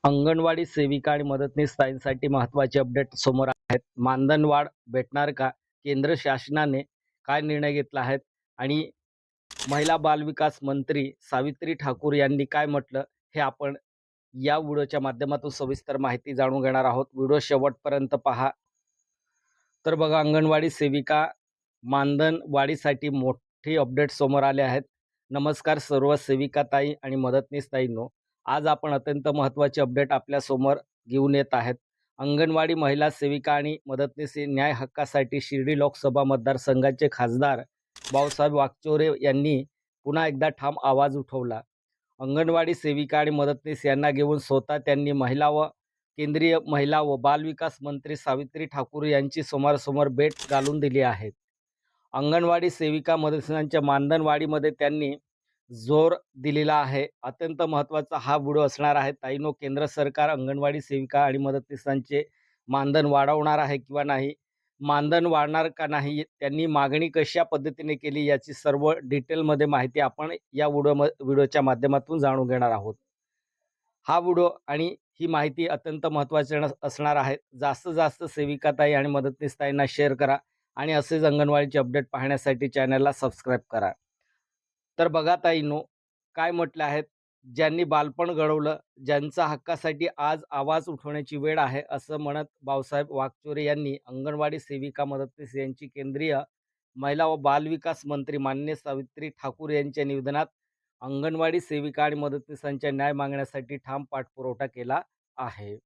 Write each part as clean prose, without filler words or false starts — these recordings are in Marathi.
अंगणवाडी सेविका आणि मदतनीस ताईंसाठी महत्त्वाचे अपडेट समोर आहेत. मानधन वाढ भेटणार का? केंद्र शासनाने काय निर्णय घेतला आहे? आणि महिला बालविकास मंत्री सावित्री ठाकूर यांनी काय म्हटलं? हे आपण या व्हिडिओच्या माध्यमातून सविस्तर माहिती जाणून घेणार आहोत. व्हिडिओ शेवटपर्यंत पहा. तर बघा, अंगणवाडी सेविका मानधन वाढीसाठी मोठी अपडेट समोर आले आहेत. नमस्कार सर्व सेविका ताई आणि मदतनीस ताईंनो. आज आपण अत्यंत महत्त्वाचे अपडेट आपल्यासमोर घेऊन येत आहेत. अंगणवाडी महिला सेविका आणि मदतनीस न्याय हक्कासाठी शिर्डी लोकसभा मतदारसंघाचे खासदार भाऊसाहेब वागचौरे यांनी पुन्हा एकदा ठाम आवाज उठवला. अंगणवाडी सेविका आणि मदतनीस यांना घेऊन स्वतः त्यांनी केंद्रीय महिला व बालविकास मंत्री सावित्री ठाकूर यांची समोरासमोर भेट घालून दिली आहे. अंगणवाडी सेविका मदतनीसांच्या मानधन वाढीमध्ये त्यांनी जोर दिलेला आहे. अत्यंत महत्त्वाचा हा व्हिडिओ असणार आहे. ताईंनो, केंद्र सरकार अंगणवाडी सेविका आणि मदतनीसांचे मानधन वाढवणार आहे किंवा नाही, मानधन वाढणार का नाही, त्यांनी मागणी कशा पद्धतीने केली, याची सर्व डिटेलमध्ये माहिती आपण या व्हिडिओच्या माध्यमातून जाणून घेणार आहोत. हा व्हिडिओ आणि ही माहिती अत्यंत महत्त्वाची असणार आहे. जास्तीत जास्त सेविका ताई आणि मदतनीस ताईंना शेअर करा आणि असेच अंगणवाडीचे अपडेट पाहण्यासाठी चॅनलला सबस्क्राईब करा. तर बघा ताईंनो, काय म्हटलं आहे, ज्यांनी बालपण घडवलं, ज्यांच्या हक्कासाठी आज आवाज उठवण्याची वेळ आहे, असं म्हणत भाऊसाहेब वागचौरे यांनी अंगणवाडी सेविका मदतनीस यांची केंद्रीय महिला व बालविकास मंत्री माननीय सावित्री ठाकूर यांच्या निवेदनात अंगणवाडी सेविका आणि मदतनीसांच्या न्याय मागण्यासाठी ठाम पाठपुरावा केला आहे.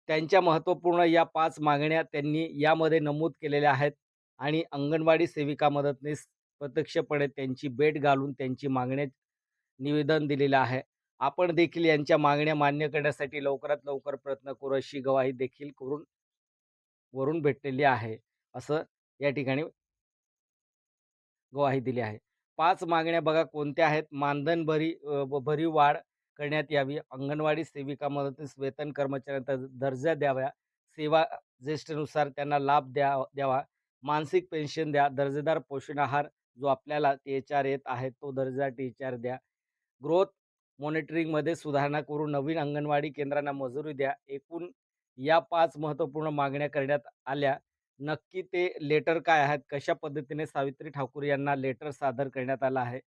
त्यांच्या महत्त्वपूर्ण या 5 मागण्या त्यांनी यामध्ये नमूद केलेल्या आहेत आणि अंगणवाडी सेविका मदतनीस प्रत्यक्षपणे त्यांची भेट घालून त्यांची मागण्या निवेदन दिलेलं आहे. आपण देखील यांच्या मागण्या मान्य करण्यासाठी लवकरात लवकर प्रयत्न करू, अशी ग्वाही देखील वरून भेटलेली आहे, असं या ठिकाणी ग्वाही दिली आहे. 5 मागण्या बघा कोणत्या आहेत. मानधन भरीव वाढ करण्यात यावी, अंगणवाडी सेविका मदतनीस वेतन कर्मचाऱ्यांचा दर्जा द्यावा, सेवा ज्येष्ठतेनुसार त्यांना लाभ द्यावा, मानसिक पेन्शन द्या, दर्जेदार पोषण आहार जो आपल्याला THR येत आहे तो दर्जा THR द्या, ग्रोथ मॉनिटरिंगमध्ये सुधारणा करून नवीन अंगणवाडी केंद्रांना मंजुरी द्या. एकूण या 5 महत्त्वपूर्ण मागण्या करण्यात आल्या. नक्की ते लेटर काय आहेत, कशा पद्धतीने सावित्री ठाकूर यांना लेटर सादर करण्यात आलं आहे,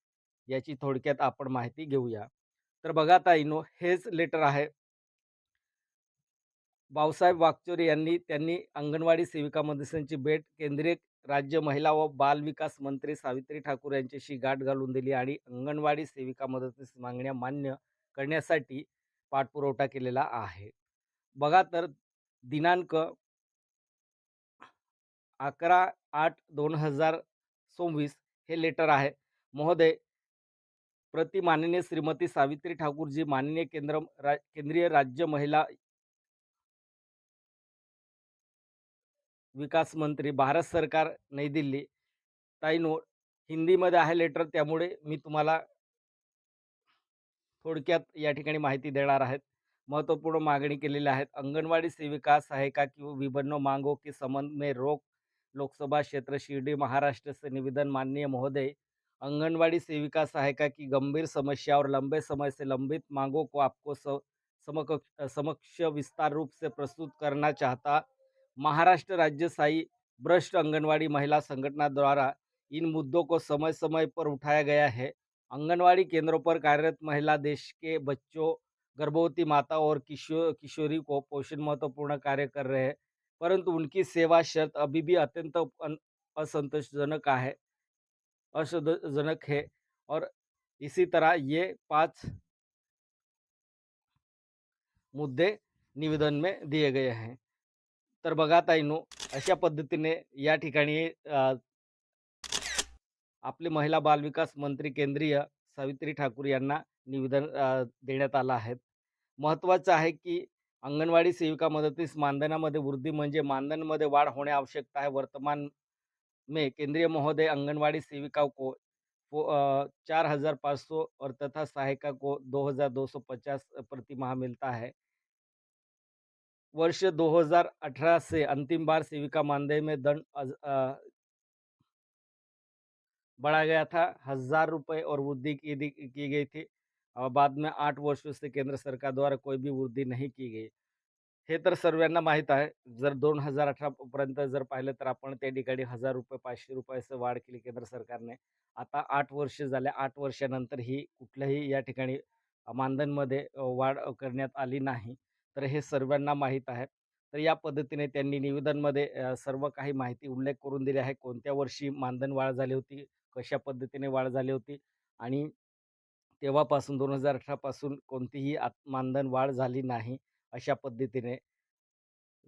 याची थोडक्यात आपण माहिती घेऊया. तर बघा ताईंनो, हेच लेटर आहे. भाऊसाहेब वागचौरे त्यांनी अंगणवाडी सेविका मदतनीसांची भेट केंद्रीय राज्य महिला व बालविकास मंत्री सावित्री ठाकूर यांच्याशी गाठ घालून दिली आणि अंगणवाडी सेविका मदतनीस मागण्या मान्य करण्यासाठी पाठपुरावा केलेला आहे. बघा, तर दिनांक 11/8/2024 हे लेटर आहे. महोदय, प्रति माननीय श्रीमती सावित्री ठाकूर जी, माननीय केंद्रीय राज्य महिला विकास मंत्री, भारत सरकार, नई दिल्ली. ताईंनो, हिंदीमध्ये आहे लेटर, त्यामुळे मी तुम्हाला थोडक्यात या ठिकाणी माहिती देणार आहेत. महत्त्वपूर्ण मागणी केलेल्या आहेत. अंगणवाडी सेविका सहायिका की विभिन्न मांगों के संबंध में लोकसभा क्षेत्र शिरडी महाराष्ट्र से निवेदन। माननीय महोदय, अंगनवाड़ी सेविका सहायिका की गंभीर समस्या और लंबे समय से लंबित मांगों को आपको समक्ष विस्तार रूप से प्रस्तुत करना चाहता। महाराष्ट्र राज्य स्थायी भ्रष्ट अंगनवाड़ी महिला संगठन द्वारा इन मुद्दों को समय समय पर उठाया गया है। आंगनवाड़ी केंद्रों पर कार्यरत महिला देश के बच्चों, गर्भवती माता और किशोरी को पोषण महत्वपूर्ण कार्य कर रहे हैं, परंतु उनकी सेवा शर्त अभी भी अत्यंत असंतोषजनक है। और इसी तरह ये 5 मुद्दे निवेदन में दिए गए हैं। तर बघा ताईंनो, अशा पद्धतीने या ठिकाणी आपले महिला बालविकास मंत्री केंद्रीय सावित्री ठाकूर यांना निवेदन देण्यात आलं आहे. महत्त्वाचं आहे की अंगणवाडी सेविका मदतनीस मानधनामध्ये वृद्धी म्हणजे मानधनमध्ये वाढ होणे आवश्यकता है। वर्तमान में केंद्रीय महोदय अंगनवाड़ी सेविका को 4,500 और तथा सहायिका को 2,250 प्रति माह मिलता है। वर्ष 2018 से अंतिम बार सेविका मानदेय में दंड बढ़ा गया था, ₹1000 और वृद्धि की गई थी। बाद में 8 वर्षों से केंद्र सरकार द्वारा कोई भी वृद्धि नहीं की गई. हे तर सर्वांना माहीत आहे. जर 2018 पर्यंत जर पाहिलं तर आपण त्या ठिकाणी ₹1000 ₹500 असं वाढ केली केंद्र सरकारने. आता 8 वर्ष झाले. 8 वर्षानंतर ही कुठल्याही या ठिकाणी मानधनमध्ये वाढ करण्यात आली नाही. तर हे सर्वांना माहीत आहे. तर या पद्धतीने त्यांनी निवेदनमध्ये सर्व काही माहिती उल्लेख करून दिली आहे. कोणत्या वर्षी मानधन वाढ झाली होती, कशा पद्धतीने वाढ झाली होती आणि तेव्हापासून 2018 पासून कोणतीही मानधन वाढ झाली नाही. अशा पद्धतीने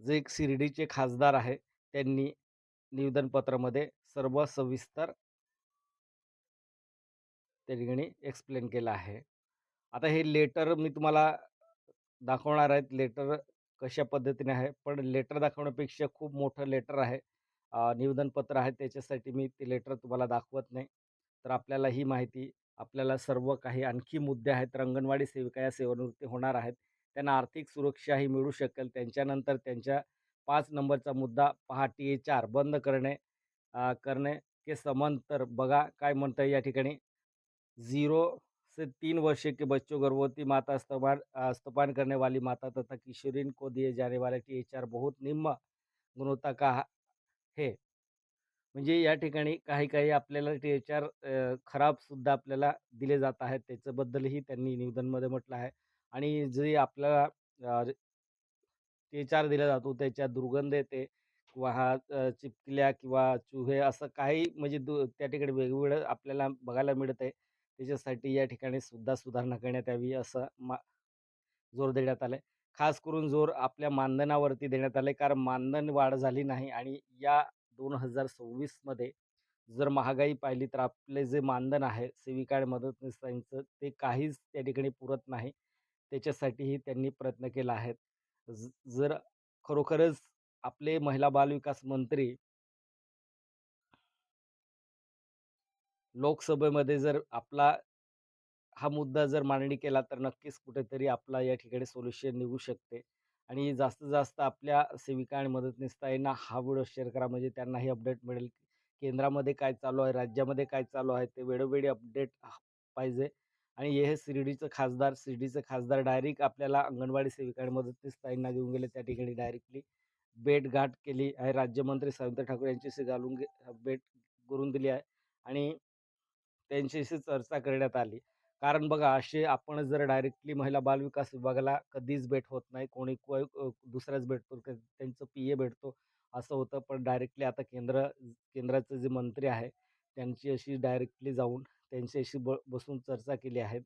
जे एक शिर्डीचे खासदार आहे, त्यांनी निवेदनपत्रामध्ये सर्व सविस्तर त्या ठिकाणी एक्सप्लेन केलं आहे. आता हे लेटर मी तुम्हाला दाखवणार आहेत. लेटर कशा पद्धतीने आहे, पण लेटर दाखवण्यापेक्षा खूप मोठं लेटर आहे. निवेदनपत्र आहे त्याच्यासाठी मी ते लेटर तुम्हाला दाखवत नाही. तर आपल्याला ही माहिती, आपल्याला सर्व काही आणखी मुद्दे आहेत. तर अंगणवाडी सेविका या सेवानिवृत्ती होणार आहेत. त्यांना आर्थिक सुरक्षाही मिळू शकेल. त्यांच्यानंतर त्यांच्या 5 नंबरचा मुद्दा पहा टी-4 बंद करणे के समांतर बघा काय म्हणतं या ठिकाणी 0 से 3 वर्ष के बच्चों, गर्भवती माता, स्तपान करने वाली माता तथा किशोरीन को दिए जाने वाले टी-4 बहुत निम्न गुणवत्ता का है. म्हणजे या ठिकाणी काही-काही आपल्याला टी-4 खराबसुद्धा आपल्याला दिले जात आहेत. त्याच्याबद्दलही त्यांनी निवेदनमध्ये म्हटलं आहे आणि जे आपल्याला टी-4 दिला जातो त्याच्यात दुर्गंध येते किंवा चिपकल्या किंवा चुहे असं काही म्हणजे त्या ठिकाणी वेगवेगळं आपल्याला बघायला मिळत आहे. त्याच्यासाठी या ठिकाणी सुद्धा सुधारणा करण्यात यावी असं जोर देण्यात आलाय. खास करून जोर आपल्या मानधनावरती देण्यात आलाय. कारण मानधन वाढ झाली नाही आणि या 2026 मध्ये जर महागाई पाहिली तर आपले जे मानधन आहे सेविका आणि मदतनीसांचं ते काहीच त्या ठिकाणी पुरत नाही. त्याच्यासाठीही त्यांनी प्रयत्न केला आहे. जर खरोखरच आपले महिला बालविकास मंत्री लोकसभेमध्ये जर आपला हा मुद्दा जर मांडणी केला तर नक्कीच कुठेतरी आपला या ठिकाणी सोल्युशन निघू शकते आणि जास्तीत जास्त आपल्या सेविका आणि मदतनीस हा व्हिडिओ शेअर करा म्हणजे त्यांनाही अपडेट मिळेल. केंद्रामध्ये काय चालू आहे, राज्यामध्ये काय चालू आहे ते वेळोवेळी अपडेट पाहिजे आणि हे शिर्डीचे खासदार डायरेक्ट आपल्याला अंगणवाडी सेविका आणि मदतनीस घेऊन गेले. त्या ठिकाणी डायरेक्टली भेटगाठ केली आहे. राज्यमंत्री सविता ठाकूर यांच्याशी भेट करून दिली आहे आणि त्यांच्याशी चर्चा करण्यात आली. कारण बघा असे आपण जर डायरेक्टली महिला बालविकास विभागाला कधीच भेट होत नाही. कोणी दुसराच भेटतो, त्यांचं पी-ए भेटतो असं होतं. पण डायरेक्टली आता केंद्राचे जे मंत्री आहे, त्यांची अशी डायरेक्टली जाऊन त्यांच्याशी बसून चर्चा केली आहे.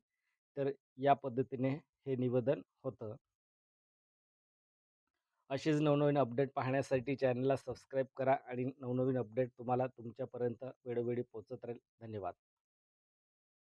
तर या पद्धतीने हे निवेदन होतं. असेच नवनवीन अपडेट पाहण्यासाठी चॅनलला सबस्क्राईब करा आणि नवनवीन अपडेट तुम्हाला तुमच्यापर्यंत वेळोवेळी पोहोचत राहील. धन्यवाद.